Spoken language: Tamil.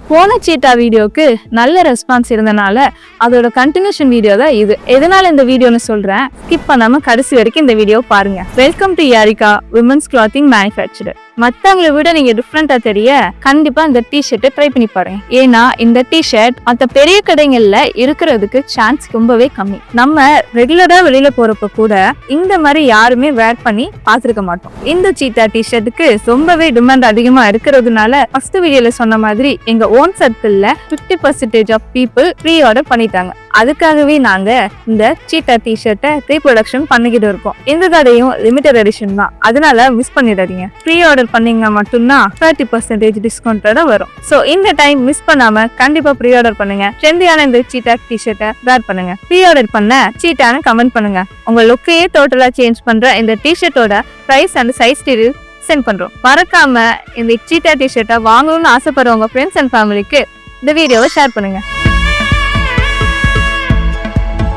போன சீட்டா வீடியோக்கு நல்ல ரெஸ்பான்ஸ் இருந்தனால அதோட கண்டினியூஷன் வீடியோ தான் இது. எதனால இந்த வீடியோன்னு சொல்றேன், ஸ்கிப் பண்ணாம கடைசி வரைக்கும் இந்த வீடியோ பாருங்க. Welcome to Yarika women's clothing manufacturer. மற்றவங்களை விட நீங்க டிஃப்ரெண்டா தெரிய கண்டிப்பா இந்த டிஷர்ட்டை ட்ரை பண்ணி பாருங்க. ஏன்னா இந்த டிஷர்ட் மற்ற பெரிய கடைகள்ல இருக்கிறதுக்கு சான்ஸ் ரொம்பவே கம்மி. நம்ம ரெகுலரா வெளியில போறப்ப கூட இந்த மாதிரி யாருமே வேர் பண்ணி பார்த்திருக்க மாட்டோம். இந்த சீட்டா டிஷர்ட்டுக்கு ரொம்பவே டிமாண்ட் அதிகமா இருக்கிறதுனால ஃபர்ஸ்ட் வீடியோல சொன்ன மாதிரி எங்க ஓன் சர்க்கிள்ல 50% ஆஃப் பீப்புள் ப்ரீ ஆர்டர் பண்ணிட்டாங்க. அதுக்காகவே நாங்க இந்த சீட்டா டிஷர்ட்டை ரீப்ரொடக்ஷன் பண்ணிக்கிட்டு இருக்கோம். இந்த கடையும் லிமிடெட் எடிஷன் தான், அதனால மிஸ் பண்ணிடாதீங்க. ப்ரீ ஆர்டர் பண்ணீங்க மட்டும்தான் 30% டிஸ்கவுண்டோட வரும். ஸோ இந்த டைம் மிஸ் பண்ணாம கண்டிப்பா ப்ரீ ஆர்டர் பண்ணுங்க. ட்ரெண்டியான இந்த சீட்டா டிஷர்ட்டை வேர் பண்ணுங்க. ப்ரீ ஆர்டர் பண்ண சீட்டான்னு கமெண்ட் பண்ணுங்க. உங்க லுக்கையே டோட்டலா சேஞ்ச் பண்ற இந்த டிஷர்ட்டோட price and size detail send பண்றோம். மறக்காம இந்த சீட்டா டிஷர்ட்டை வாங்கணும்னு ஆசைப்படுறவங்க ஃப்ரெண்ட்ஸ் அண்ட் ஃபேமிலிக்கு இந்த வீடியோவை ஷேர் பண்ணுங்க.